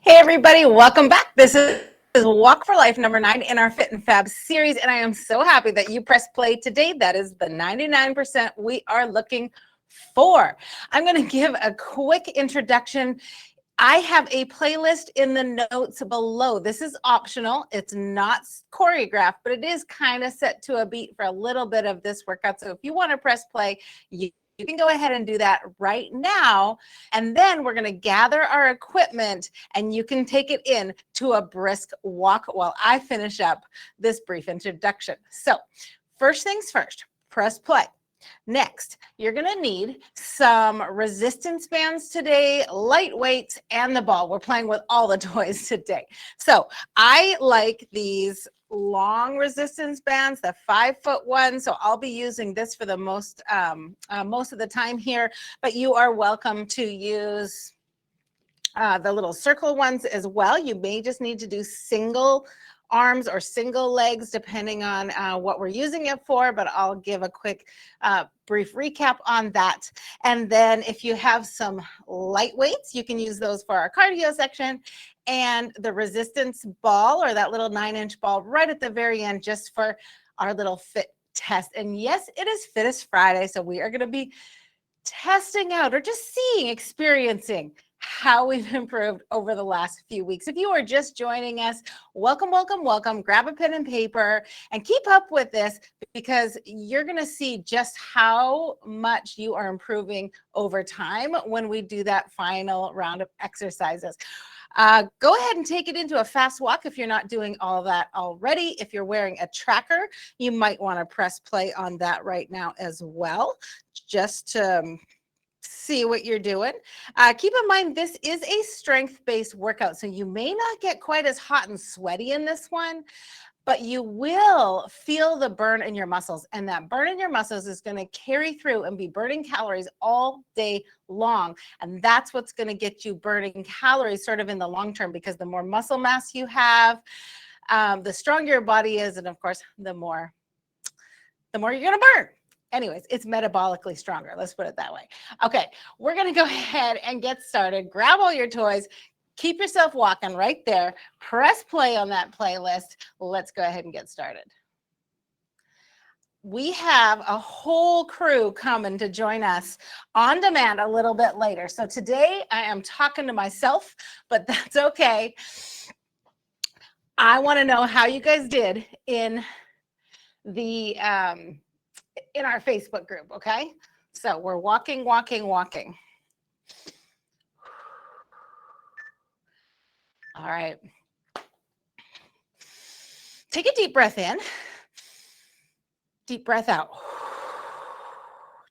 Hey everybody, welcome back. This is Walk for Life number 9 in our Fit and Fab series, and I am so happy that you pressed play today. That is the 99% we are looking for. I'm going to give a quick introduction. I have a playlist in the notes below. This is optional. It's not choreographed, but it is kind of set to a beat for a little bit of this workout. So if you want to press play, you can go ahead and do that right now. And then we're going to gather our equipment and you can take it in to a brisk walk while I finish up this brief introduction. So first things first, press play. Next, you're going to need some resistance bands today, light weights, and the ball. We're playing with all the toys today. So I like these long resistance bands, the 5-foot one. So I'll be using this for the most of the time here, but you are welcome to use the little circle ones as well. You may just need to do single arms or single legs depending on what we're using it for, but I'll give a quick brief recap on that. And then if you have some light weights, you can use those for our cardio section, and the resistance ball or that little 9-inch ball right at the very end just for our little fit test. And yes, it is Fittest Friday, so we are going to be testing out or just seeing, experiencing how we've improved over the last few weeks. If you are just joining us, welcome, welcome, welcome. Grab a pen and paper and keep up with this because you're going to see just how much you are improving over time when we do that final round of exercises. Go ahead and take it into a fast walk if you're not doing all that already. If you're wearing a tracker, you might want to press play on that right now as well, just to see what you're doing. Keep in mind, this is a strength-based workout, so you may not get quite as hot and sweaty in this one, but you will feel the burn in your muscles, and that burn in your muscles is going to carry through and be burning calories all day long. And that's what's going to get you burning calories sort of in the long term, because the more muscle mass you have, the stronger your body is, and of course, the more you're going to burn. Anyways, it's metabolically stronger. Let's put it that way. Okay, we're going to go ahead and get started. Grab all your toys. Keep yourself walking right there. Press play on that playlist. Let's go ahead and get started. We have a whole crew coming to join us on demand a little bit later. So today I am talking to myself, but that's okay. I want to know how you guys did in the in our Facebook group, okay? So we're walking, walking, walking. All right. Take a deep breath in. Deep breath out.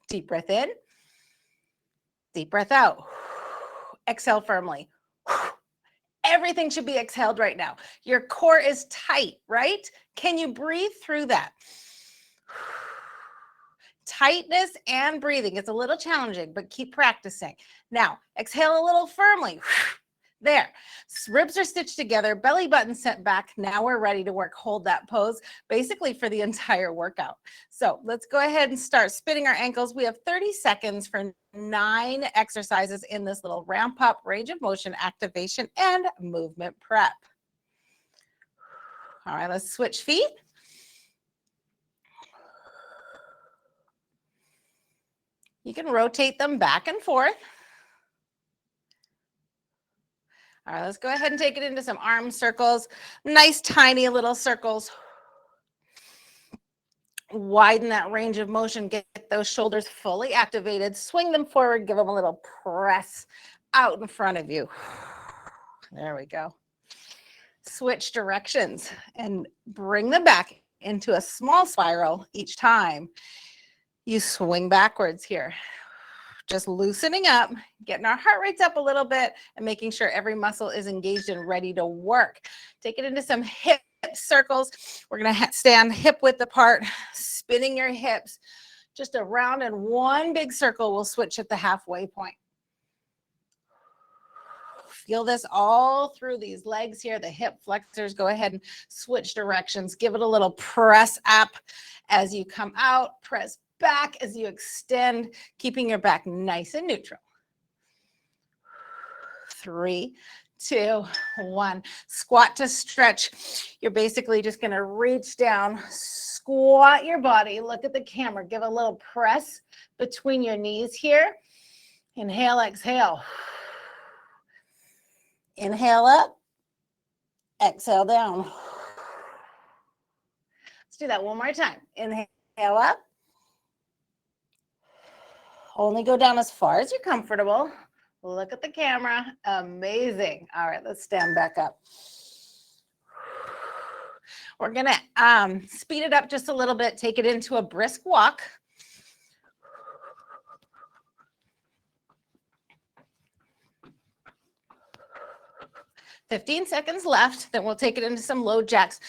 Deep breath in. Deep breath out. Exhale firmly. Everything should be exhaled right now. Your core is tight, right? Can you breathe through that? Tightness and breathing. It's a little challenging, but keep practicing. Now, exhale a little firmly. There. Ribs are stitched together, belly button sent back. Now we're ready to work. Hold that pose basically for the entire workout. So let's go ahead and start spinning our ankles. We have 30 seconds for 9 exercises in this little ramp up, range of motion, activation, and movement prep. All right, let's switch feet. You can rotate them back and forth. All right, let's go ahead and take it into some arm circles. Nice, tiny little circles. Widen that range of motion. Get those shoulders fully activated. Swing them forward. Give them a little press out in front of you. There we go. Switch directions and bring them back into a small spiral each time you swing backwards here. Just loosening up, getting our heart rates up a little bit and making sure every muscle is engaged and ready to work. Take it into some hip circles. We're going to stand hip width apart, spinning your hips just around in one big circle. We'll switch at the halfway point. Feel this all through these legs here, the hip flexors. Go ahead and switch directions. Give it a little press up as you come out. Press back as you extend, keeping your back nice and neutral. 3, 2, 1. Squat to stretch. You're basically just going to reach down, squat your body, look at the camera, give a little press between your knees here. Inhale, exhale. Inhale up, exhale down. Let's do that one more time. Inhale up. Only go down as far as you're comfortable. Look at the camera. Amazing. All right, let's stand back up. We're going to speed it up just a little bit, take it into a brisk walk. "15 seconds left, then we'll take it into some low jacks.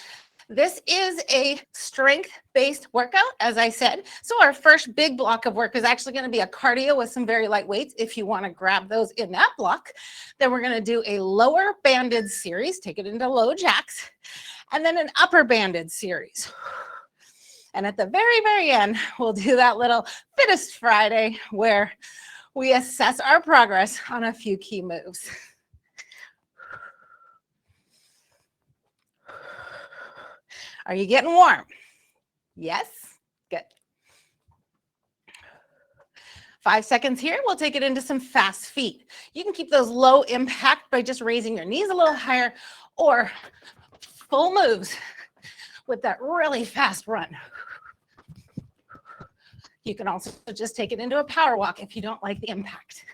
This is a strength-based workout, as I said. So our first big block of work is actually going to be a cardio with some very light weights, if you want to grab those in that block. Then we're going to do a lower banded series, take it into low jacks, and then an upper banded series. And at the very, very end, we'll do that little Fittest Friday where we assess our progress on a few key moves. Are you getting warm? Yes? Good. 5 seconds here. We'll take it into some fast feet. You can keep those low impact by just raising your knees a little higher, or full moves with that really fast run. You can also just take it into a power walk if you don't like the impact.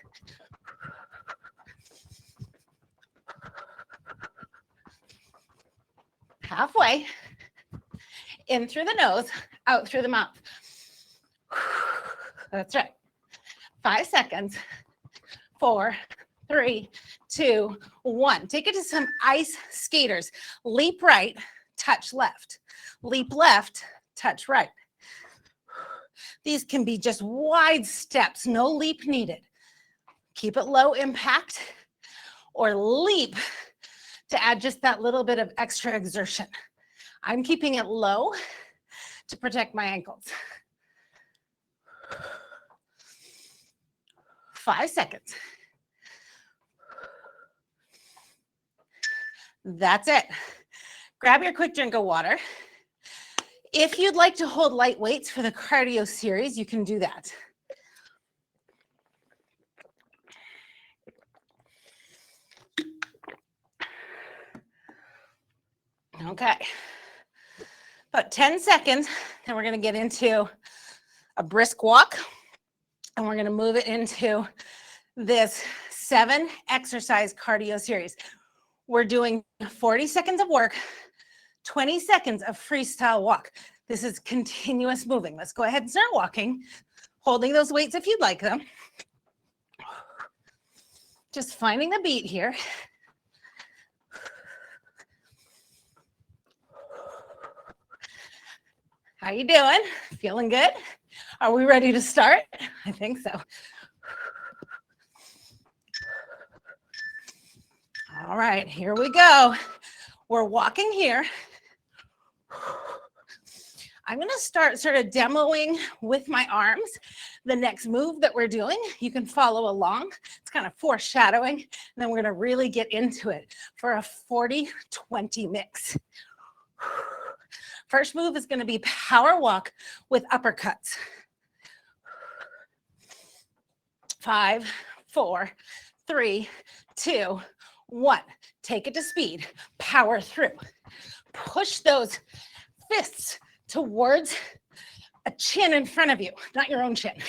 Halfway. In through the nose, out through the mouth. That's right. 5 seconds. 4, 3, 2, 1. Take it to some ice skaters. Leap right, touch left. Leap left, touch right. These can be just wide steps, no leap needed. Keep it low impact, or leap to add just that little bit of extra exertion. I'm keeping it low to protect my ankles. 5 seconds. That's it. Grab your quick drink of water. If you'd like to hold light weights for the cardio series, you can do that. Okay. About 10 seconds, then we're going to get into a brisk walk, and we're going to move it into this 7 exercise cardio series. We're doing 40 seconds of work, 20 seconds of freestyle walk. This is continuous moving. Let's go ahead and start walking, holding those weights if you'd like them. Just finding the beat here. How you doing? Feeling good? Are we ready to start? I think so. All right, here we go. We're walking here. I'm going to start sort of demoing with my arms the next move that we're doing. You can follow along. It's kind of foreshadowing. And then we're going to really get into it for a 40-20 mix. First move is going to be power walk with uppercuts. 5, 4, 3, 2, 1. Take it to speed. Power through. Push those fists towards a chin in front of you, not your own chin.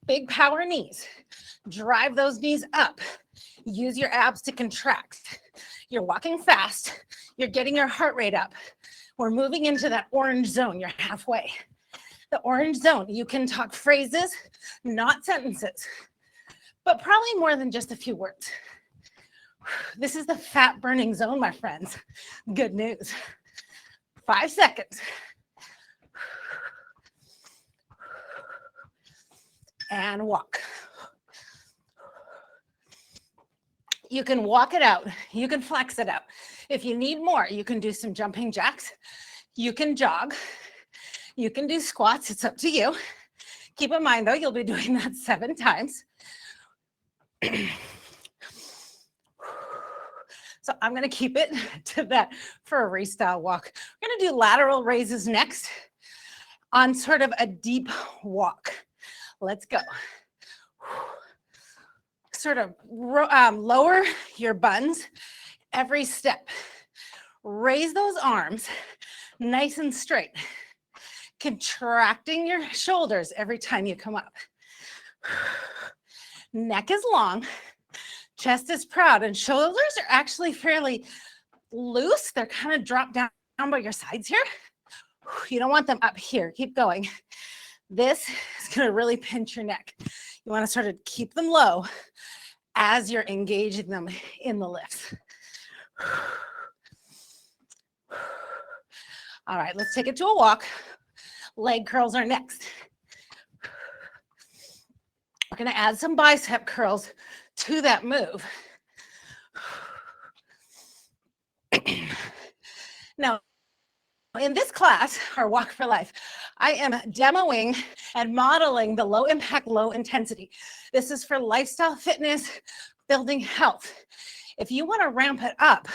Big power knees. Drive those knees up. Use your abs to contract. You're walking fast. You're getting your heart rate up. We're moving into that orange zone. You're halfway. The orange zone, you can talk phrases, not sentences, but probably more than just a few words. This is the fat burning zone, my friends. Good news. 5 seconds. And walk. You can walk it out. You can flex it out. If you need more, you can do some jumping jacks. You can jog. You can do squats. It's up to you. Keep in mind, though, you'll be doing that 7 times. So I'm going to keep it to that for a restyle walk. We're going to do lateral raises next on sort of a deep walk. Let's go. Sort of lower your buns every step. Raise those arms nice and straight. Contracting your shoulders every time you come up. Neck is long, chest is proud, and shoulders are actually fairly loose. They're kind of dropped down by your sides here. You don't want them up here. Keep going. This is going to really pinch your neck. You want to sort of keep them low as you're engaging them in the lifts. All right, let's take it to a walk. Leg curls are next. We're going to add some bicep curls to that move. Now, in this class, our Walk for Life, I am demoing and modeling the low impact, low intensity. This is for lifestyle fitness, building health. If you want to ramp it up,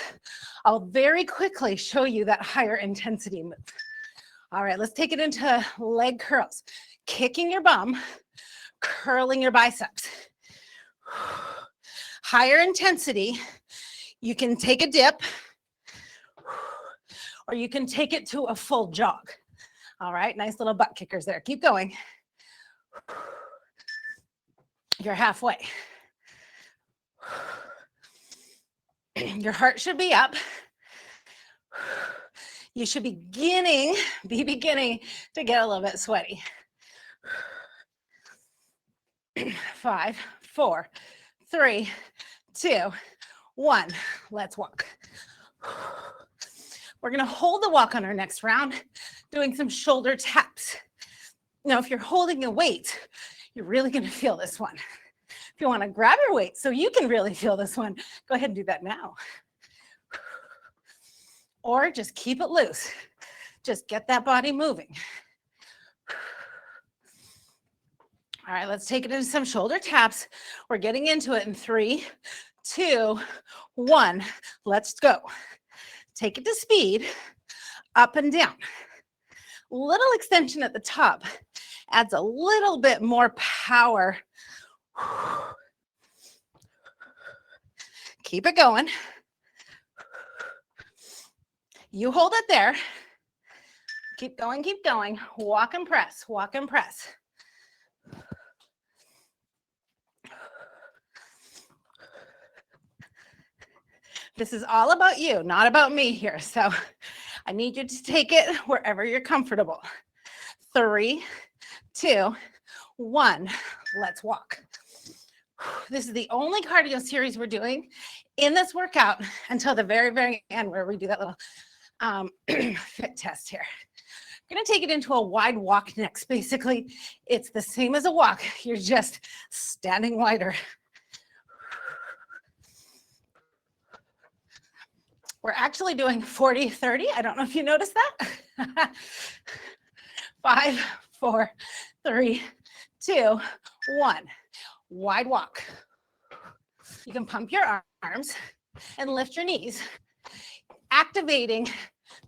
I'll very quickly show you that higher intensity move. All right, let's take it into leg curls. Kicking your bum, curling your biceps. Higher intensity, you can take a dip, or you can take it to a full jog. All right, nice little butt kickers there. Keep going. You're halfway. Your heart should be up. You should be beginning to get a little bit sweaty. 5, 4, 3, 2, 1. Let's walk. We're going to hold the walk on our next round, doing some shoulder taps. Now, if you're holding a weight, you're really going to feel this one. If you want to grab your weight so you can really feel this one, go ahead and do that now. Or just keep it loose. Just get that body moving. All right, let's take it into some shoulder taps. We're getting into it in 3, 2, 1. Let's go. Take it to speed, up and down. Little extension at the top adds a little bit more power. Keep it going. You hold it there. Keep going, keep going. Walk and press, walk and press. This is all about you, not about me here. So I need you to take it wherever you're comfortable. 3, 2, 1. Let's walk. This is the only cardio series we're doing in this workout until the very, very end where we do that little fit test here. I'm going to take it into a wide walk next. Basically, it's the same as a walk. You're just standing wider. We're actually doing 40, 30. I don't know if you noticed that. 5, 4, 3, 2, 1. Wide walk. You can pump your arms and lift your knees, activating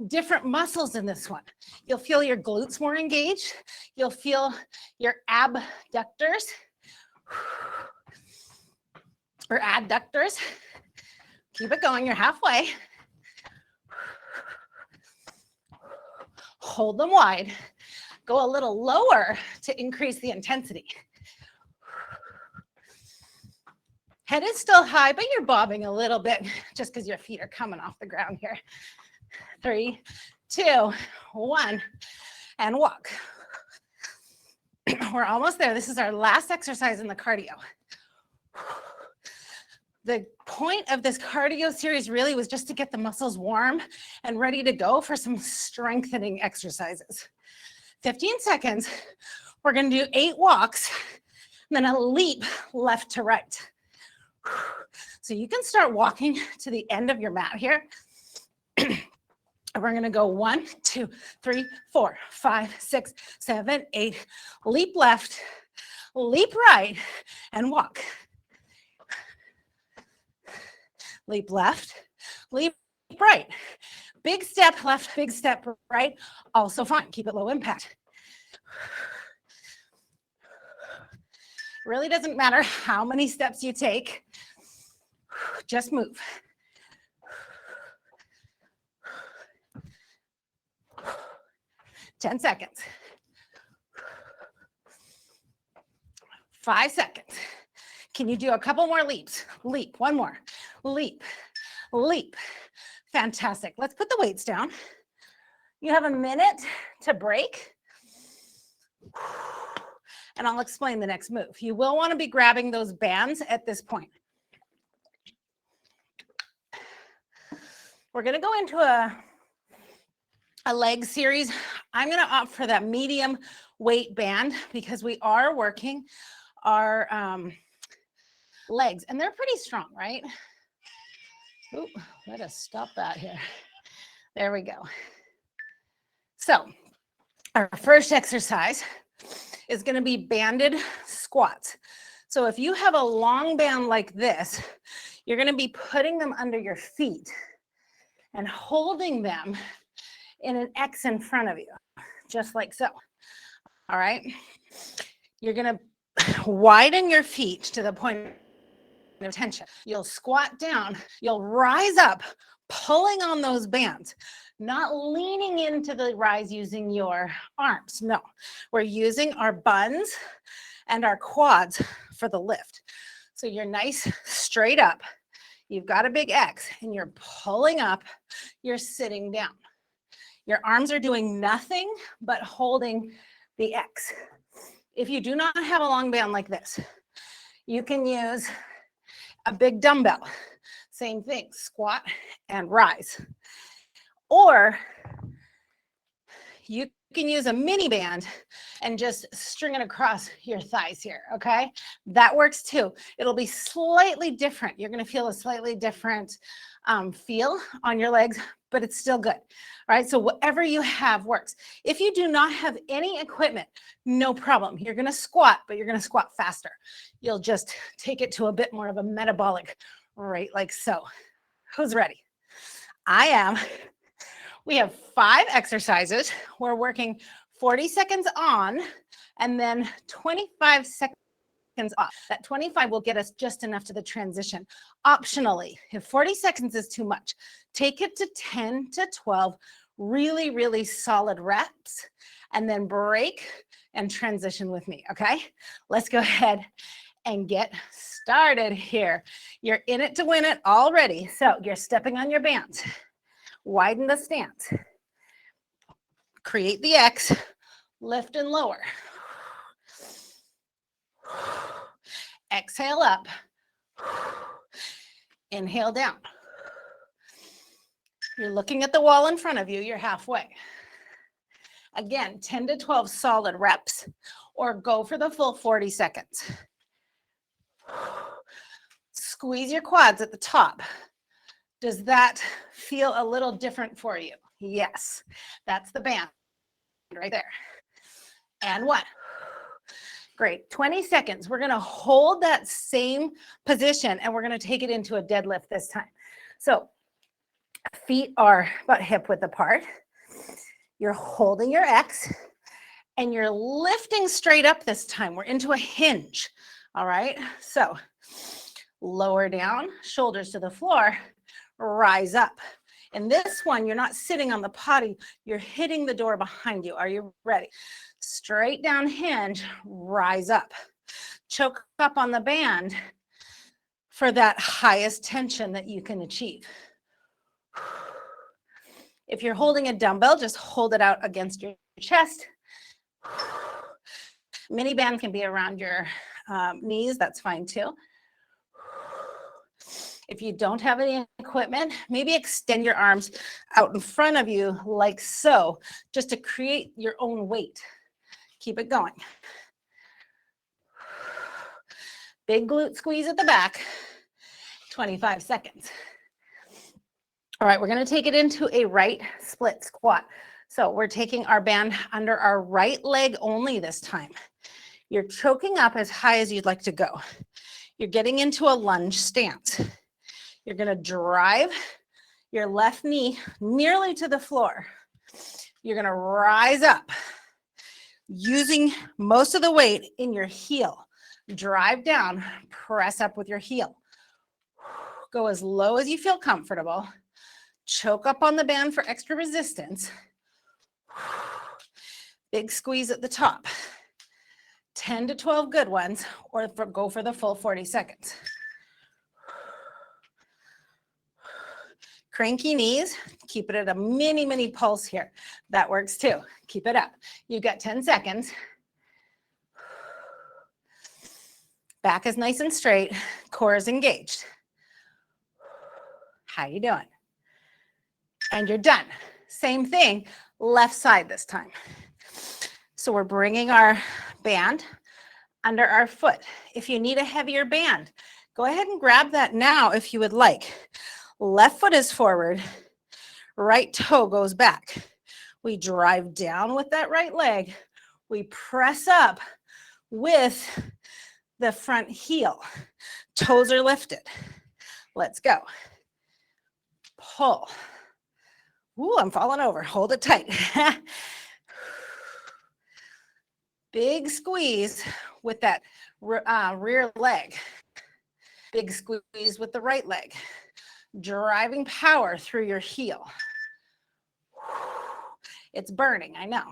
different muscles in this one. You'll feel your glutes more engaged. You'll feel your abductors or adductors. Keep it going. You're halfway. Hold them wide. Go a little lower to increase the intensity. Head is still high, but you're bobbing a little bit just because your feet are coming off the ground here. 3, 2, 1, and walk. We're almost there. This is our last exercise in the cardio. The point of this cardio series really was just to get the muscles warm and ready to go for some strengthening exercises. 15 seconds. We're going to do 8 walks, and then a leap left to right. So you can start walking to the end of your mat here. We're going to go 1, 2, 3, 4, 5, 6, 7, 8. Leap left, leap right, and walk. Leap left, leap right. Big step left, big step right. Also fine. Keep it low impact. Really doesn't matter how many steps you take. Just move. Ten seconds. 5 seconds. Can you do a couple more leaps? Leap, one more. Leap, leap. Fantastic. Let's put the weights down. You have a minute to break. And I'll explain the next move. You will want to be grabbing those bands at this point. We're going to go into a leg series. I'm going to opt for that medium weight band because we are working our legs, and they're pretty strong, right? Oop, let us stop that here. There we go. So our first exercise is going to be banded squats. So if you have a long band like this, you're going to be putting them under your feet and holding them in an X in front of you, just like so. All right. You're going to widen your feet to the point of tension. You'll squat down, you'll rise up, pulling on those bands, not leaning into the rise using your arms. No, we're using our buns and our quads for the lift. So you're nice straight up. You've got a big X and you're pulling up, you're sitting down. Your arms are doing nothing but holding the X. If you do not have a long band like this, you can use a big dumbbell. Same thing, squat and rise. Or you can use a mini band and just string it across your thighs here, okay? That works too. It'll be slightly different. You're gonna feel a slightly different feel on your legs, but it's still good, right? So whatever you have works. If you do not have any equipment, no problem. You're gonna squat, but you're gonna squat faster. You'll just take it to a bit more of a metabolic rate, like so. Who's ready? I am. We have 5 exercises. We're working 40 seconds on and then 25 seconds off. That 25 will get us just enough to the transition. Optionally, if 40 seconds is too much, take it to 10 to 12 really, really solid reps and then break and transition with me, okay? Let's go ahead and get started here. You're in it to win it already. So you're stepping on your bands. Widen the stance. Create the X, lift and lower. Exhale up. Inhale down. You're looking at the wall in front of you. You're halfway. Again, 10 to 12 solid reps or go for the full 40 seconds. Squeeze your quads at the top. Does that feel a little different for you? Yes, that's the band right there. And 1. Great, 20 seconds. We're gonna hold that same position and we're gonna take it into a deadlift this time. So feet are about hip width apart. You're holding your X and you're lifting straight up this time. We're into a hinge, all right? So lower down, shoulders to the floor, rise up. In this one, you're not sitting on the potty, you're hitting the door behind you. Are you ready? Straight down hinge, rise up. Choke up on the band for that highest tension that you can achieve. If you're holding a dumbbell, just hold it out against your chest. Mini band can be around your knees, that's fine too. If you don't have any equipment, maybe extend your arms out in front of you like so, just to create your own weight. Keep it going. Big glute squeeze at the back, 25 seconds. All right, we're gonna take it into a right split squat. So we're taking our band under our right leg only this time. You're choking up as high as you'd like to go. You're getting into a lunge stance. You're gonna drive your left knee nearly to the floor. You're going to rise up using most of the weight in your heel. Drive down, press up with your heel. Go as low as you feel comfortable. Choke up on the band for extra resistance. Big squeeze at the top. 10 to 12 good ones, or go for the full 40 seconds. Cranky knees, keep it at a mini pulse here. That works too. Keep it up. You've got 10 seconds. Back is nice and straight. Core is engaged. How you doing? And you're done. Same thing, left side this time. So we're bringing our band under our foot. If you need a heavier band, go ahead and grab that now if you would like. Left foot is forward, right toe goes back. We drive down with that right leg. We press up with the front heel. Toes are lifted. Let's go. Pull. Ooh, I'm falling over. Hold it tight. Big squeeze with that rear leg. Big squeeze with the right leg. Driving power through your heel. It's burning, I know.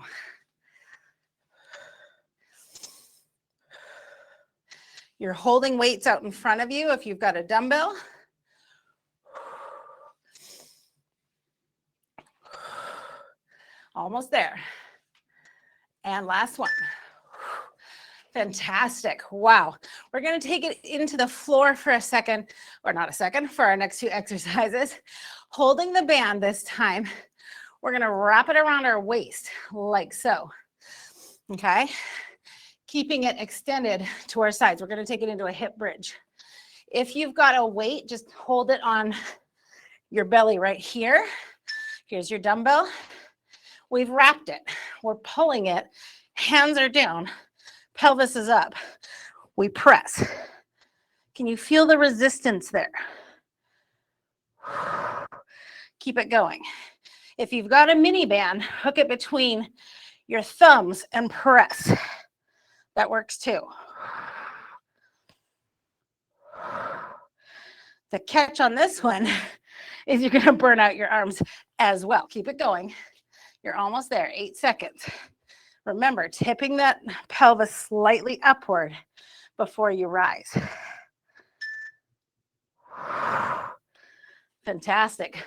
You're holding weights out in front of you if you've got a dumbbell. Almost there. And last one. Fantastic. Wow. We're going to take it into the floor for a second, or not a second, for our next two exercises. Holding the band this time, we're going to wrap it around our waist like so. Okay. Keeping it extended to our sides. We're going to take it into a hip bridge. If you've got a weight, just hold it on your belly right here. Here's your dumbbell. We've wrapped it. We're pulling it. Hands are down. Pelvis is up. We press. Can you feel the resistance there? Keep it going. If you've got a mini band, hook it between your thumbs and press. That works too. The catch on this one is you're going to burn out your arms as well. Keep it going. You're almost there. 8 seconds. Remember, tipping that pelvis slightly upward before you rise. Fantastic.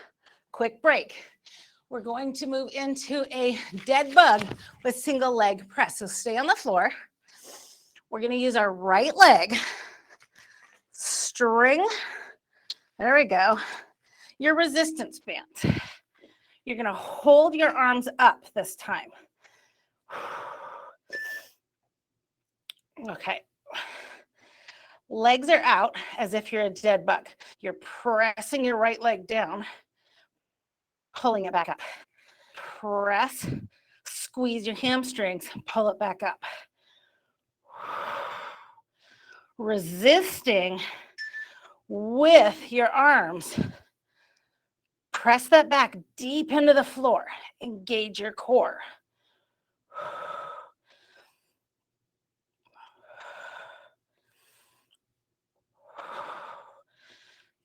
Quick break. We're going to move into a dead bug with single leg press. So stay on the floor. We're going to use our right leg. String. There we go. Your resistance band. You're going to hold your arms up this time. Okay. Legs are out as if you're a dead bug. You're pressing your right leg down, pulling it back up. Press, squeeze your hamstrings, pull it back up. Resisting with your arms. Press that back deep into the floor. Engage your core.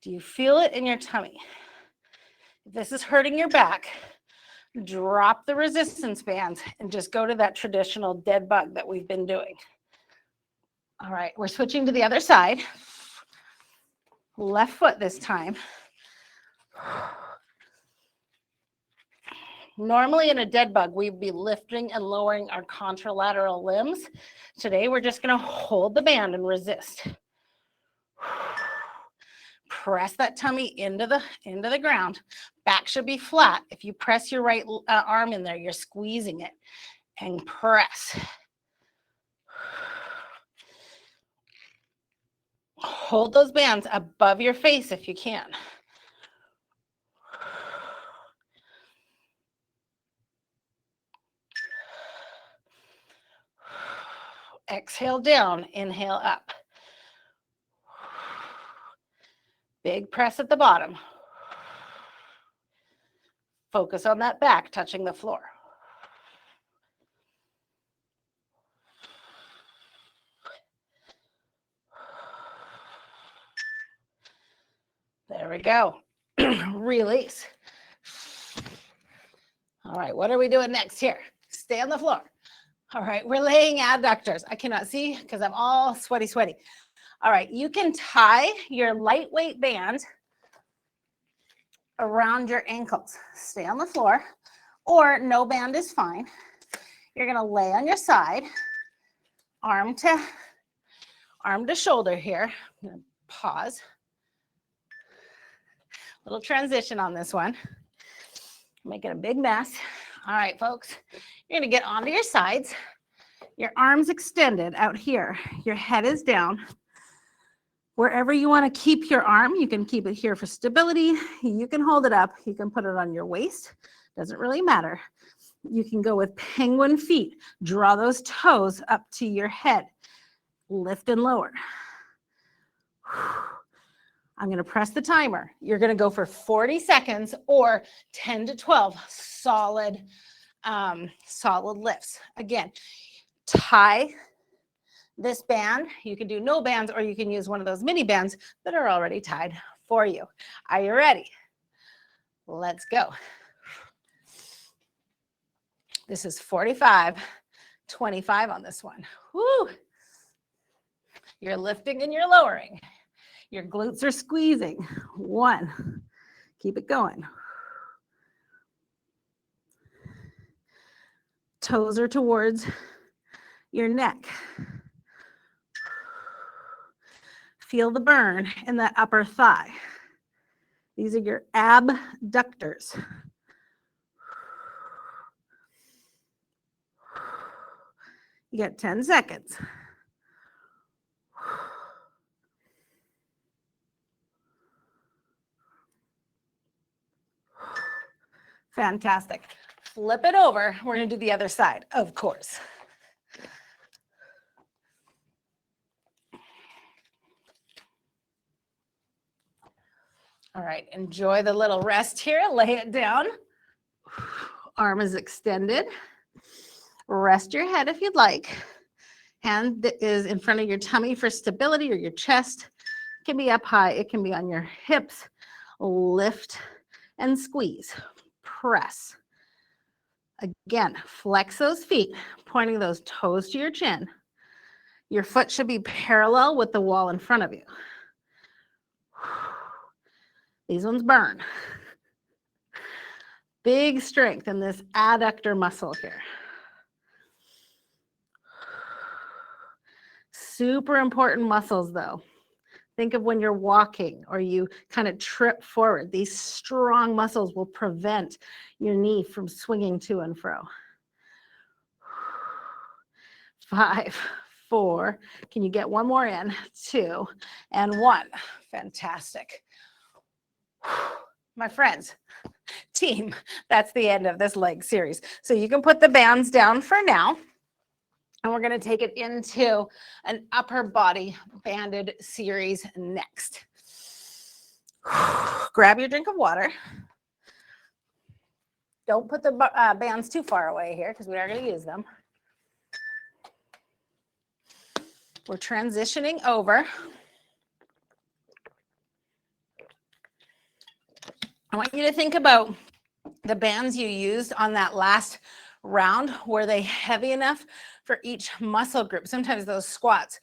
Do you feel it in your tummy? If this is hurting your back, drop the resistance bands and just go to that traditional dead bug that we've been doing. All right, we're switching to the other side. Left foot this time. Normally in a dead bug, we'd be lifting and lowering our contralateral limbs. Today, we're just going to hold the band and resist. Press that tummy into the ground. Back should be flat. If you press your right arm in there, you're squeezing it. And press. Hold those bands above your face if you can. Exhale down, inhale up. Big press at the bottom. Focus on that back touching the floor. There we go. Release. All right, what are we doing next here? Stay on the floor. All right, we're laying adductors. I cannot see because I'm all sweaty. All right, you can tie your lightweight band around your ankles. Stay on the floor, or no band is fine. You're gonna lay on your side, arm to shoulder here. I'm gonna pause. Little transition on this one. Making a big mess. All right, folks, you're gonna get onto your sides. Your arms extended out here. Your head is down. Wherever you want to keep your arm, you can keep it here for stability. You can hold it up. You can put it on your waist. Doesn't really matter. You can go with penguin feet. Draw those toes up to your head. Lift and lower. I'm going to press the timer. You're going to go for 40 seconds or 10 to 12 solid lifts. Again, tie this band. You can do no bands, or you can use one of those mini bands that are already tied for you. Are you ready? Let's go. This is 45, 25 on this one. Woo! You're lifting and you're lowering. Your glutes are squeezing. 1. Keep it going. Toes are towards your neck. Feel the burn in that upper thigh. These are your abductors. You got 10 seconds. Fantastic. Flip it over. We're going to do the other side, of course. All right, enjoy the little rest here. Lay it down. Arm is extended. Rest your head if you'd like. Hand is in front of your tummy for stability, or your chest. It can be up high. It can be on your hips. Lift and squeeze. Press. Again, flex those feet, pointing those toes to your chin. Your foot should be parallel with the wall in front of you. These ones burn. Big strength in this adductor muscle here. Super important muscles though. Think of when you're walking or you kind of trip forward. These strong muscles will prevent your knee from swinging to and fro. 5, 4. Can you get one more in? 2 and 1. Fantastic. My friends, team, that's the end of this leg series. So you can put the bands down for now. And we're going to take it into an upper body banded series next. Grab your drink of water. Don't put the bands too far away here because we are going to use them. We're transitioning over. I want you to think about the bands you used on that last round. Were they heavy enough for each muscle group? Sometimes those squats,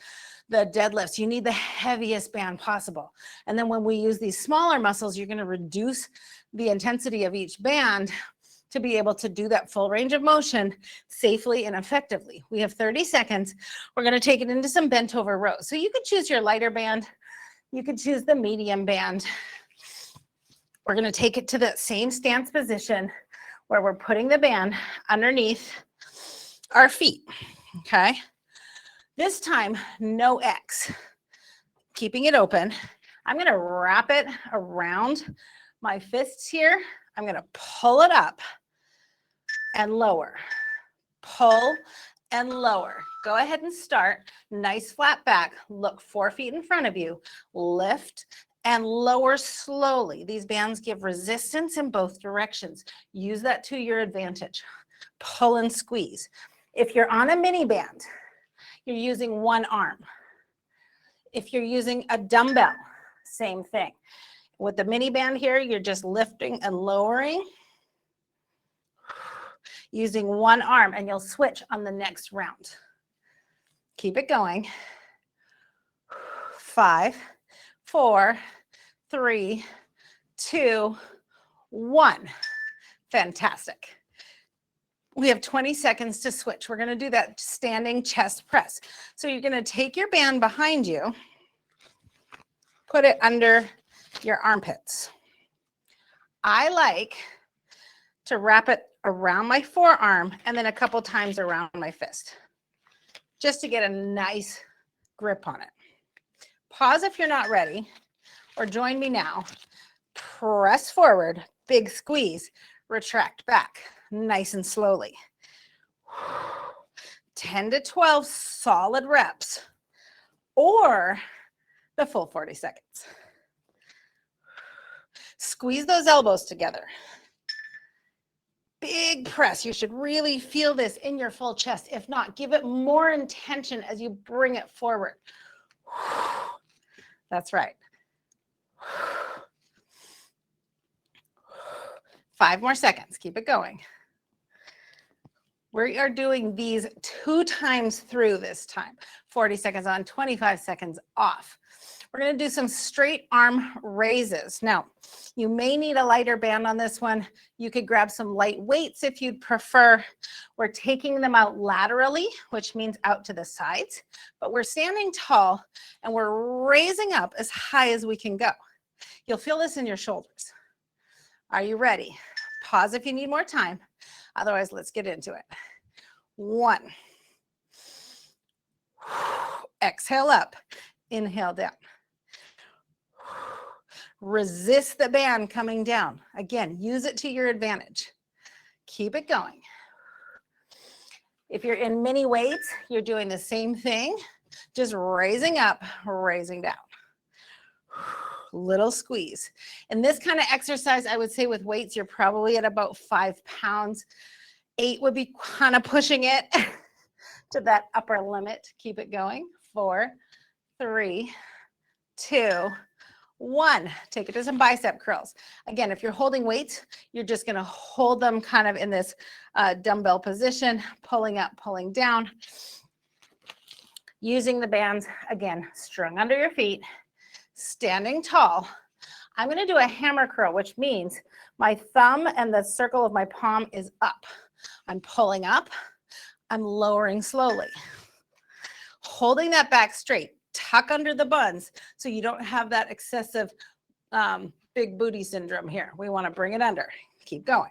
the deadlifts, you need the heaviest band possible. And then when we use these smaller muscles, you're going to reduce the intensity of each band to be able to do that full range of motion safely and effectively. We have 30 seconds. We're going to take it into some bent over rows. So you could choose your lighter band. You could choose the medium band. We're going to take it to that same stance position where we're putting the band underneath our feet, okay? This time, no X. Keeping it open. I'm going to wrap it around my fists here. I'm going to pull it up and lower. Pull and lower. Go ahead and start. Nice flat back. Look 4 feet in front of you. Lift and lower slowly. These bands give resistance in both directions. Use that to your advantage. Pull and squeeze. If you're on a mini band, you're using one arm. If you're using a dumbbell, same thing. With the mini band here, you're just lifting and lowering using one arm, and you'll switch on the next round. Keep it going. 5, 4, 3, 2, 1. Fantastic. We have 20 seconds to switch. We're going to do that standing chest press. So you're going to take your band behind you, put it under your armpits. I like to wrap it around my forearm and then a couple times around my fist, just to get a nice grip on it. Pause if you're not ready, or join me now. Press forward, big squeeze, retract back, nice and slowly. 10 to 12 solid reps, or the full 40 seconds. Squeeze those elbows together. Big press. You should really feel this in your full chest. If not, give it more intention as you bring it forward. That's right. 5 more seconds. Keep it going. We are doing these 2 times through this time. 40 seconds on, 25 seconds off. We're going to do some straight arm raises. Now, you may need a lighter band on this one. You could grab some light weights if you'd prefer. We're taking them out laterally, which means out to the sides, but we're standing tall and we're raising up as high as we can go. You'll feel this in your shoulders. Are you ready? Pause if you need more time. Otherwise, let's get into it. 1. Exhale up. Inhale down. Resist the band coming down. Again, use it to your advantage. Keep it going. If you're in mini weights, you're doing the same thing, just raising up, raising down. Little squeeze. In this kind of exercise, I would say with weights, you're probably at about 5 pounds. 8 would be kind of pushing it to that upper limit. Keep it going. 4, 3, 2, 1. Take it to some bicep curls. Again, if you're holding weights, you're just going to hold them kind of in this dumbbell position, pulling up, pulling down. Using the bands, again, strung under your feet, standing tall. I'm going to do a hammer curl, which means my thumb and the circle of my palm is up. I'm pulling up. I'm lowering slowly. Holding that back straight. Tuck under the buns so you don't have that excessive big booty syndrome here. We want to bring it under. Keep going.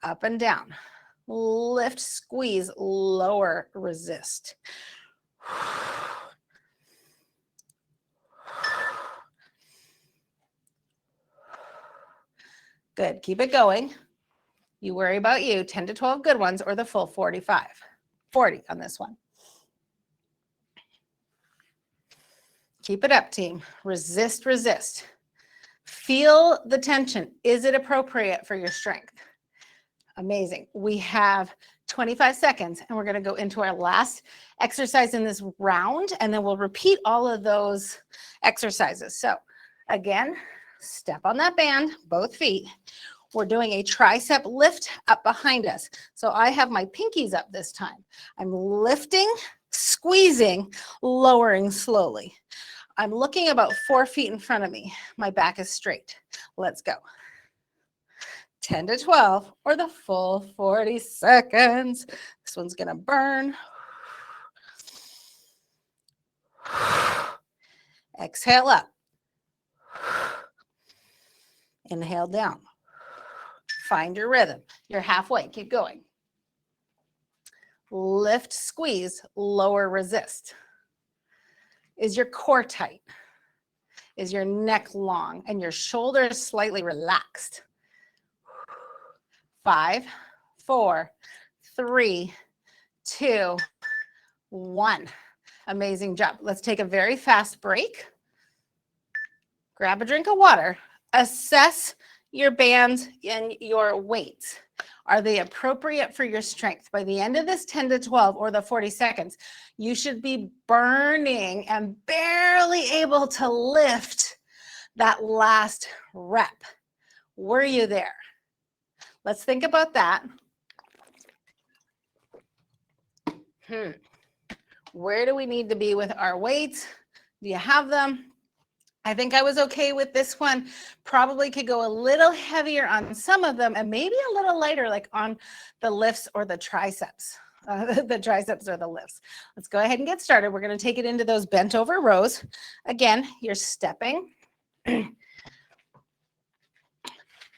Up and down. Lift, squeeze, lower, resist. Good. Keep it going. You worry about you. 10 to 12 good ones or the full 40 on this one. Keep it up, team. Resist, resist. Feel the tension. Is it appropriate for your strength? Amazing. We have 25 seconds and we're going to go into our last exercise in this round, and then we'll repeat all of those exercises. So again, step on that band, both feet. We're doing a tricep lift up behind us. So I have my pinkies up this time. I'm lifting, squeezing, lowering slowly. I'm looking about 4 feet in front of me. My back is straight. Let's go. 10 to 12 or the full 40 seconds. This one's going to burn. Exhale up. Inhale down. Find your rhythm. You're halfway. Keep going. Lift, squeeze, lower, resist. Is your core tight? Is your neck long and your shoulders slightly relaxed? 5, 4, 3, 2, 1. Amazing job. Let's take a very fast break. grab a drink of water, assess your bands and your weights. Are they appropriate for your strength? By the end of this 10 to 12 or the 40 seconds, you should be burning and barely able to lift that last rep. Were you there? Let's think about that. Where do we need to be with our weights? Do you have them? I think I was okay with this one. Probably could go a little heavier on some of them and maybe a little lighter like on the lifts or the triceps. The triceps or the lifts. Let's go ahead and get started. We're going to take it into those bent over rows. Again, you're stepping.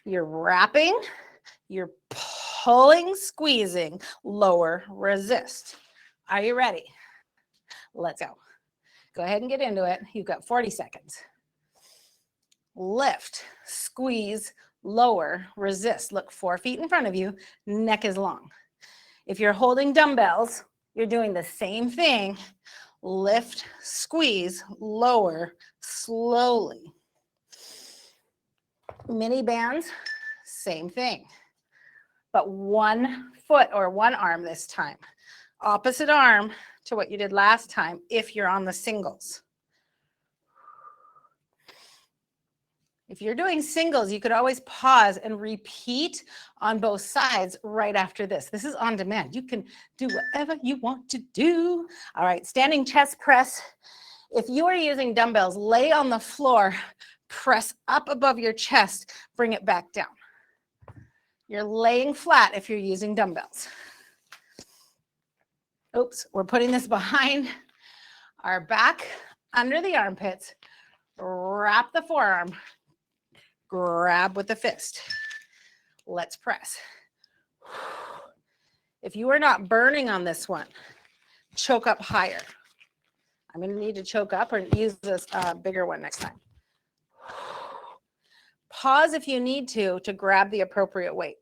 You're wrapping. You're pulling, squeezing, lower, resist. Are you ready? Let's go. Go ahead and get into it. You've got 40 seconds. Lift, squeeze, lower, resist. Look 4 feet in front of you. Neck is long. If you're holding dumbbells, you're doing the same thing. Lift, squeeze, lower, slowly. Mini bands, same thing. But 1 foot or 1 arm this time. Opposite arm to what you did last time if you're on the singles. If you're doing singles, you could always pause and repeat on both sides right after this. This is on demand. You can do whatever you want to do. All right, standing chest press. If you are using dumbbells, lay on the floor, press up above your chest, bring it back down. You're laying flat if you're using dumbbells. Oops, we're putting this behind our back, under the armpits, wrap the forearm, grab with the fist. Let's press. If you are not burning on this one, choke up higher. I'm going to need to choke up or use this bigger one next time. Pause if you need to grab the appropriate weight.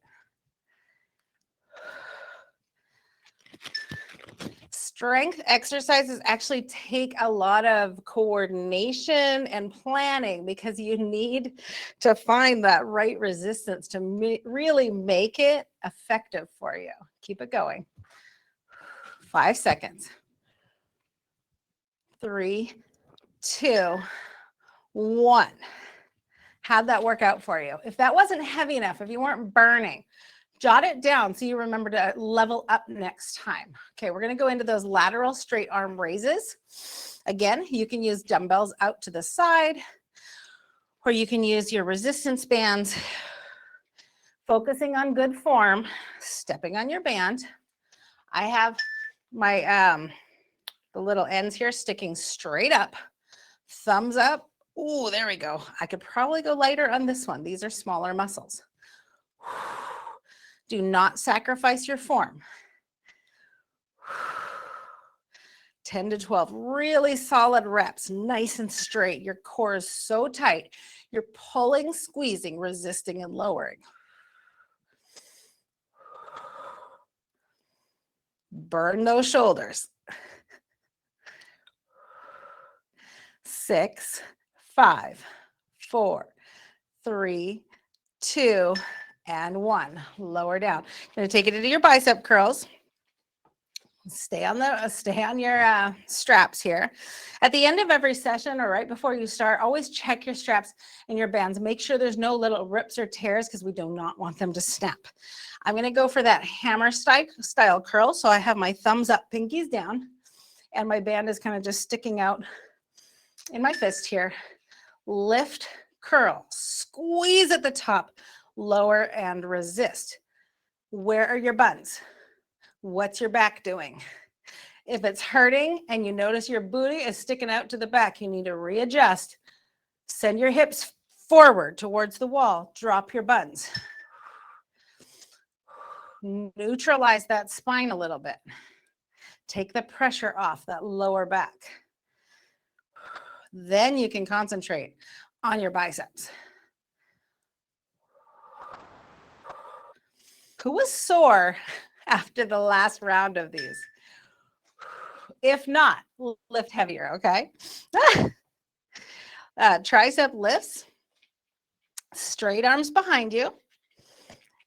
Strength exercises actually take a lot of coordination and planning because you need to find that right resistance to really make it effective for you. Keep it going. 5 seconds. 3, 2, 1. How'd that work out for you? If that wasn't heavy enough, if you weren't burning, jot it down so you remember to level up next time. Okay, we're going to go into those lateral straight arm raises. Again, you can use dumbbells out to the side, or you can use your resistance bands. Focusing on good form, stepping on your band. I have my the little ends here sticking straight up. Thumbs up. Ooh, there we go. I could probably go lighter on this one. These are smaller muscles. Do not sacrifice your form. 10 to 12, really solid reps, nice and straight. Your core is so tight. You're pulling, squeezing, resisting, and lowering. Burn those shoulders. 6, 5, 4, 3, 2, and 1. Lower down. Going to take it into your bicep curls. Stay on your straps here. At the end of every session or right before you start, always check your straps and your bands. Make sure there's no little rips or tears because we do not want them to snap. I'm going to go for that hammer style curl. So I have my thumbs up, pinkies down, and my band is kind of just sticking out in my fist here. Lift, curl, squeeze at the top, lower, and resist. Where are your buns? What's your back doing? If it's hurting and you notice your booty is sticking out to the back, you need to readjust. Send your hips forward towards the wall. Drop your buns. Neutralize that spine a little bit. Take the pressure off that lower back. Then you can concentrate on your biceps. Who was sore after the last round of these? If not, lift heavier, okay? Tricep lifts, straight arms behind you.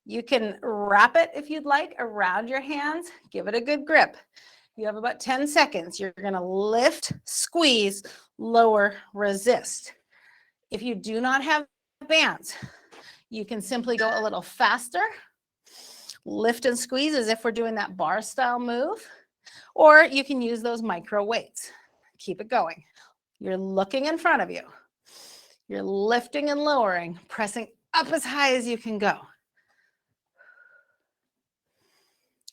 You can wrap it if you'd like around your hands. Give it a good grip. You have about 10 seconds. You're going to lift, squeeze, lower, resist. If you do not have bands, you can simply go a little faster. Lift and squeeze as if we're doing that bar style move. Or you can use those micro weights. Keep it going. You're looking in front of you. You're lifting and lowering, pressing up as high as you can go.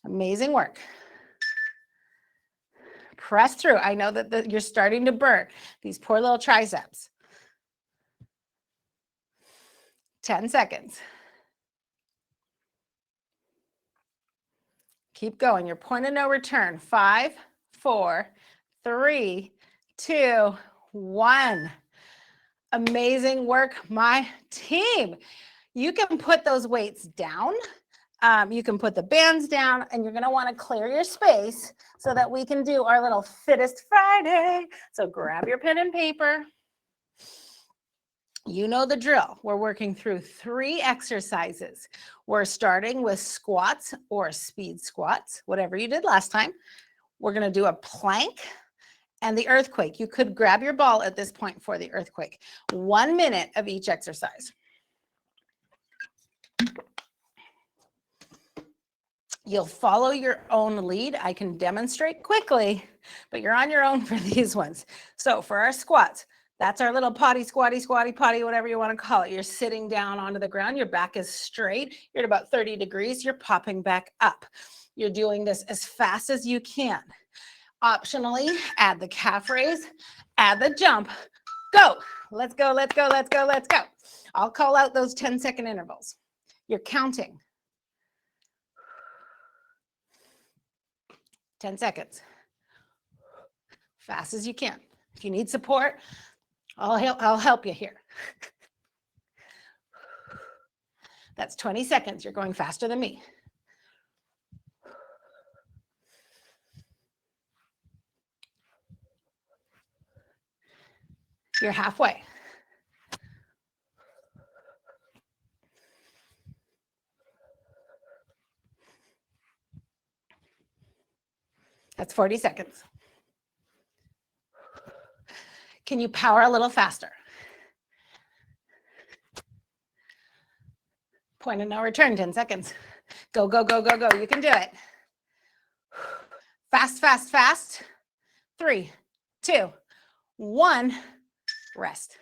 Amazing work. Press through. I know that you're starting to burn these poor little triceps. 10 seconds. Keep going. Your point of no return. 5, 4, 3, 2, 1. Amazing work, my team. You can put those weights down. You can put the bands down, and you're going to want to clear your space so that we can do our little Fittest Friday. So grab your pen and paper. You know the drill. We're working through 3 exercises. We're starting with squats or speed squats, whatever you did last time. We're going to do a plank and the earthquake. You could grab your ball at this point for the earthquake. 1 minute of each exercise. You'll follow your own lead. I can demonstrate quickly, but you're on your own for these ones. So for our squats, that's our little potty, squatty, squatty, potty, whatever you want to call it. You're sitting down onto the ground. Your back is straight. You're at about 30 degrees. You're popping back up. You're doing this as fast as you can. Optionally, add the calf raise, add the jump. Go. Let's go, let's go, let's go, let's go. I'll call out those 10-second intervals. You're counting. 10 seconds. Fast as you can. If you need support, I'll help you here. That's 20 seconds. You're going faster than me. You're halfway. That's 40 seconds. Can you power a little faster? Point of no return, 10 seconds. Go, go, go, go, go. You can do it. Fast, fast, fast. 3, 2, 1. Rest.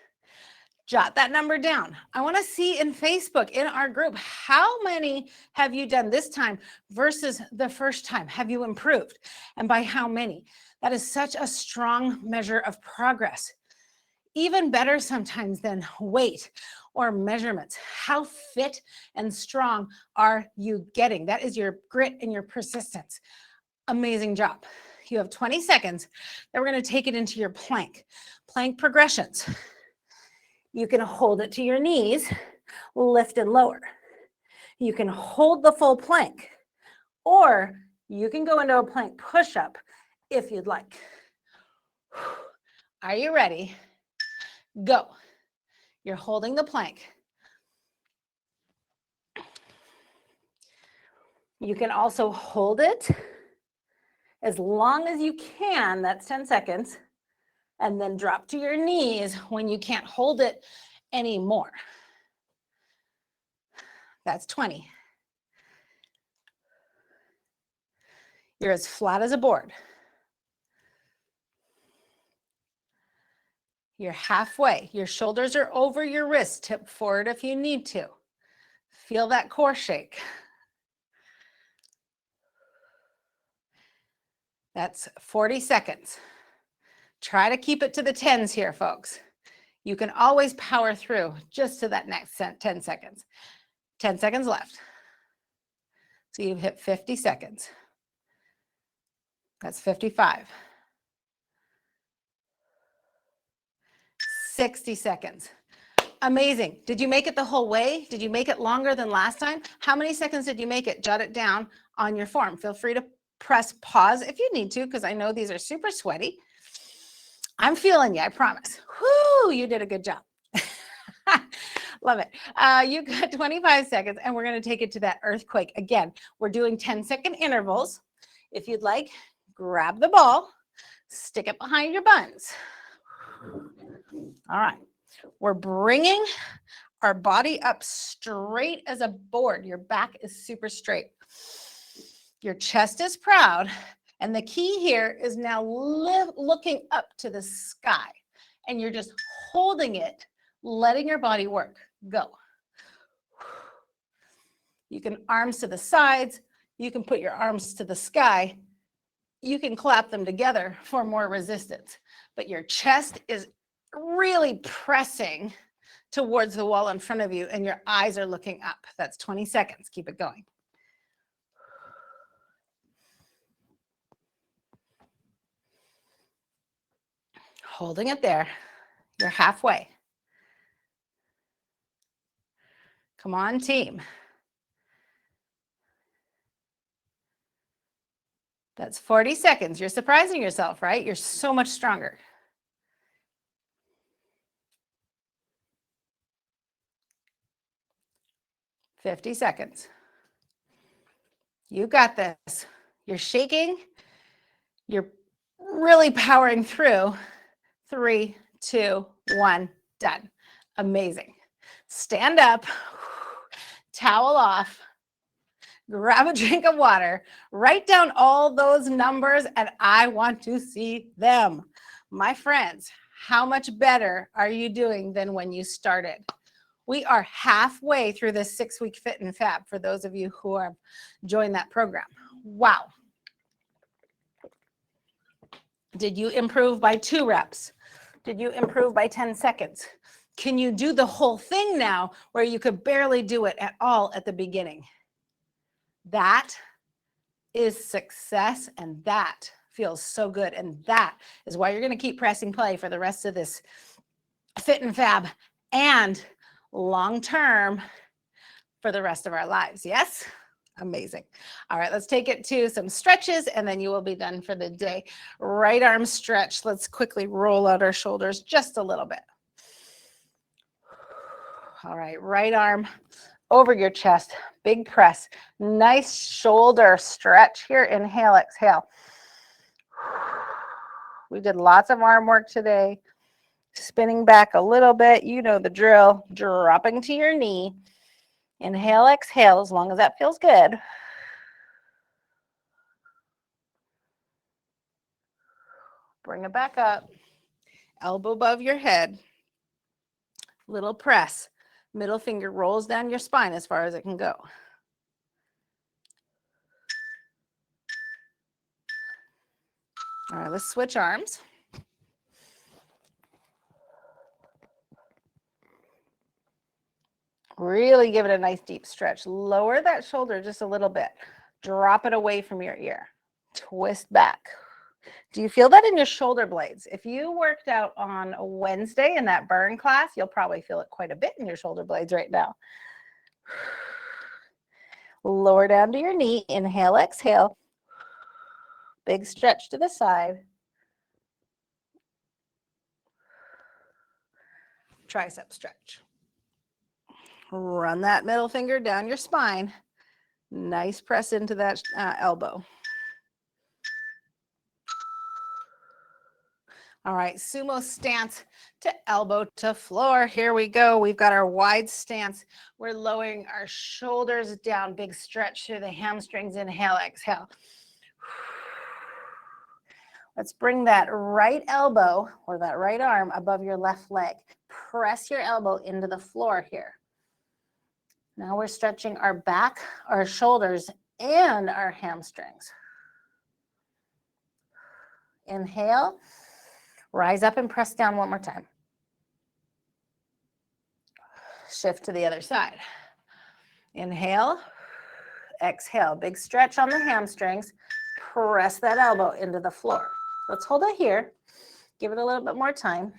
Jot that number down. I want to see in Facebook, in our group, how many have you done this time versus the first time? Have you improved? And by how many? That is such a strong measure of progress. Even better sometimes than weight or measurements. How fit and strong are you getting? That is your grit and your persistence. Amazing job. You have 20 seconds. Then we're going to take it into your plank. Plank progressions. You can hold it to your knees, lift and lower. You can hold the full plank, or you can go into a plank push-up if you'd like. Are you ready? Go. You're holding the plank. You can also hold it as long as you can. That's 10 seconds. And then drop to your knees when you can't hold it anymore. That's 20. You're as flat as a board. You're halfway. Your shoulders are over your wrists. Tip forward if you need to. Feel that core shake. That's 40 seconds. Try to keep it to the 10s here, folks. You can always power through just to that next 10 seconds. 10 seconds left. So you've hit 50 seconds. That's 55. 60 seconds. Amazing. Did you make it the whole way? Did you make it longer than last time? How many seconds did you make it? Jot it down on your form. Feel free to press pause if you need to, because I know these are super sweaty. I'm feeling you, I promise. Whoo, you did a good job. Love it. You got 25 seconds and we're going to take it to that earthquake. Again, we're doing 10-second intervals. If you'd like, grab the ball, stick it behind your buns. All right. We're bringing our body up straight as a board. Your back is super straight. Your chest is proud. And the key here is now looking up to the sky. And you're just holding it, letting your body work. Go. You can arms to the sides. You can put your arms to the sky. You can clap them together for more resistance. But your chest is really pressing towards the wall in front of you and your eyes are looking up. That's 20 seconds. Keep it going. Holding it there. You're halfway. Come on, team. That's 40 seconds. You're surprising yourself, right? You're so much stronger. $50 seconds. You got this. You're shaking. You're really powering through. 3, 2, 1, done. Amazing. Stand up, towel off, grab a drink of water, write down all those numbers, and I want to see them. My friends, how much better are you doing than when you started? We are halfway through this 6-week Fit and Fab for those of you who have joined that program. Wow. Did you improve by 2 reps? Did you improve by 10 seconds? Can you do the whole thing now where you could barely do it at all at the beginning? That is success, and that feels so good. And that is why you're going to keep pressing play for the rest of this Fit and Fab and long-term for the rest of our lives. Yes? Amazing. All right, let's take it to some stretches and then you will be done for the day. Right arm stretch. Let's quickly roll out our shoulders just a little bit. All right, right arm over your chest. Big press. Nice shoulder stretch here. Inhale, exhale. We did lots of arm work today. Spinning back a little bit. You know the drill. Dropping to your knee. Inhale, exhale, as long as that feels good. Bring it back up. Elbow above your head. Little press. Middle finger rolls down your spine as far as it can go. All right, let's switch arms. Really give it a nice deep stretch. Lower that shoulder just a little bit. Drop it away from your ear. Twist back. Do you feel that in your shoulder blades? If you worked out on a Wednesday in that burn class, you'll probably feel it quite a bit in your shoulder blades right now. Lower down to your knee. Inhale, exhale. Big stretch to the side. Tricep stretch. Run that middle finger down your spine. Nice press into that elbow. All right, sumo stance to elbow to floor. Here we go. We've got our wide stance. We're lowering our shoulders down. Big stretch through the hamstrings. Inhale, exhale. Let's bring that right elbow or that right arm above your left leg. Press your elbow into the floor here. Now we're stretching our back, our shoulders, and our hamstrings. Inhale, rise up and press down one more time. Shift to the other side. Inhale, exhale, big stretch on the hamstrings. Press that elbow into the floor. Let's hold it here. Give it a little bit more time.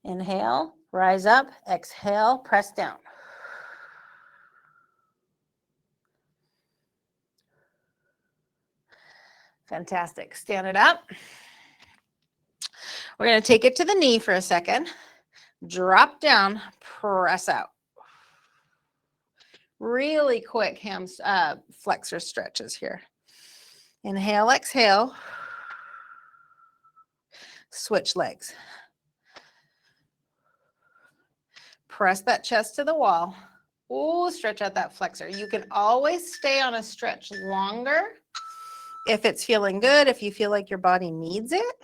Inhale, rise up, exhale, press down. Fantastic. Stand it up. We're going to take it to the knee for a second. Drop down, press out. Really quick flexor stretches here. Inhale, exhale. Switch legs. Press that chest to the wall. Ooh, stretch out that flexor. You can always stay on a stretch longer if it's feeling good, if you feel like your body needs it.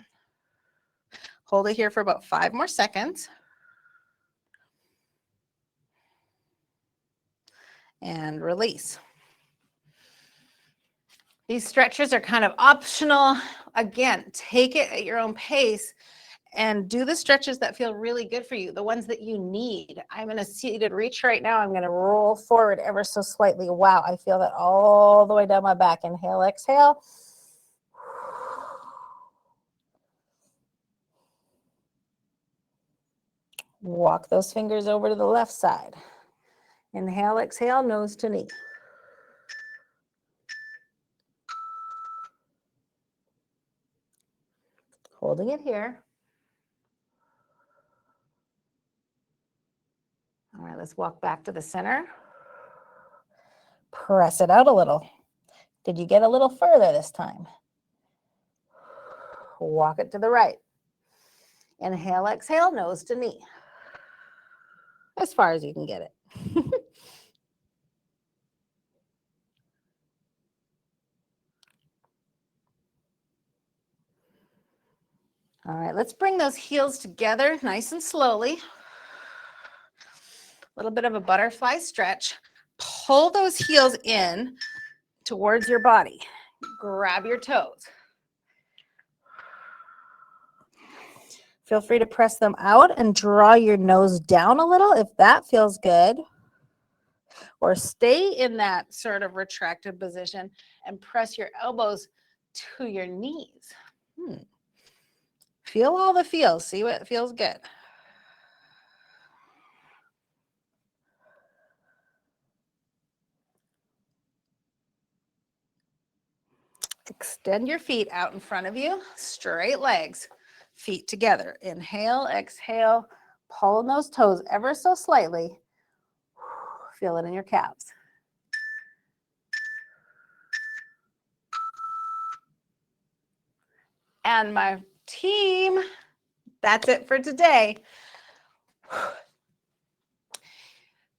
Hold it here for about 5 more seconds. And release. These stretches are kind of optional. Again, take it at your own pace and do the stretches that feel really good for you, the ones that you need. I'm in a seated reach right now. I'm going to roll forward ever so slightly. Wow, I feel that all the way down my back. Inhale, exhale. Walk those fingers over to the left side. Inhale, exhale, nose to knee. Holding it here. All right, let's walk back to the center. Press it out a little. Did you get a little further this time? Walk it to the right. Inhale, exhale, nose to knee. As far as you can get it. All right, let's bring those heels together nice and slowly. A little bit of a butterfly stretch. Pull those heels in towards your body. Grab your toes. Feel free to press them out and draw your nose down a little if that feels good. Or stay in that sort of retracted position and press your elbows to your knees. Feel all the feels. See what feels good. Extend your feet out in front of you. Straight legs. Feet together. Inhale, exhale. Pulling those toes ever so slightly. Feel it in your calves. And my team, that's it for today.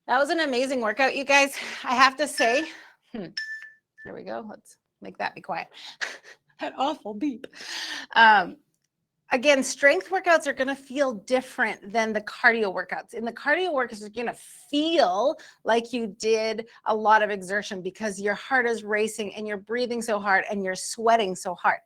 That was an amazing workout, you guys. I have to say, there we go. Let's make that be quiet. That awful beep. Again, strength workouts are going to feel different than the cardio workouts. In the cardio workouts, you're going to feel like you did a lot of exertion because your heart is racing and you're breathing so hard and you're sweating so hard.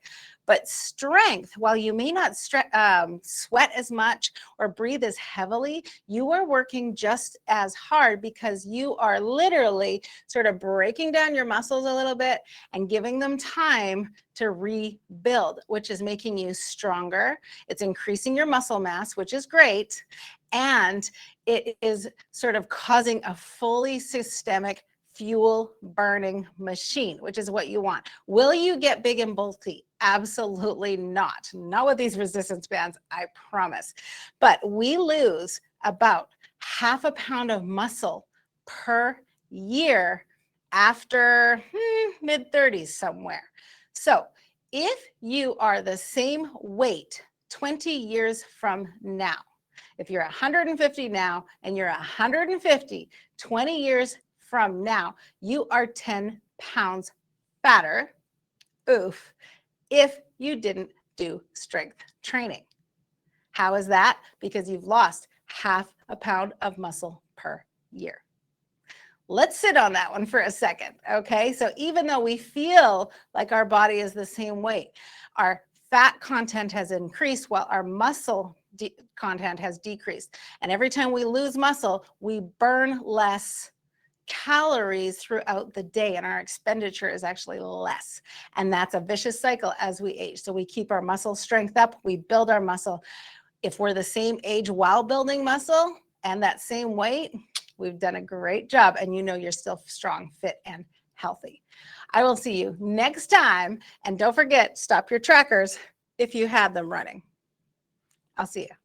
But strength, while you may not sweat as much or breathe as heavily, you are working just as hard because you are literally sort of breaking down your muscles a little bit and giving them time to rebuild, which is making you stronger. It's increasing your muscle mass, which is great. And it is sort of causing a fully systemic fuel burning machine, which is what you want. Will you get big and bulky? Absolutely not. Not with these resistance bands, I promise. But we lose about 1/2 pound of muscle per year after mid-30s somewhere. So if you are the same weight 20 years from now, if you're 150 now and you're 150 20 years from now, you are 10 pounds fatter, oof, if you didn't do strength training. How is that? Because you've lost 1/2 pound of muscle per year. Let's sit on that one for a second, okay? So even though we feel like our body is the same weight, our fat content has increased while our muscle content has decreased. And every time we lose muscle, we burn less calories throughout the day and our expenditure is actually less. And that's a vicious cycle as we age. So we keep our muscle strength up, we build our muscle. If we're the same age while building muscle and that same weight, we've done a great job and you know you're still strong, fit, and healthy. I will see you next time. And don't forget, stop your trackers if you have them running. I'll see you.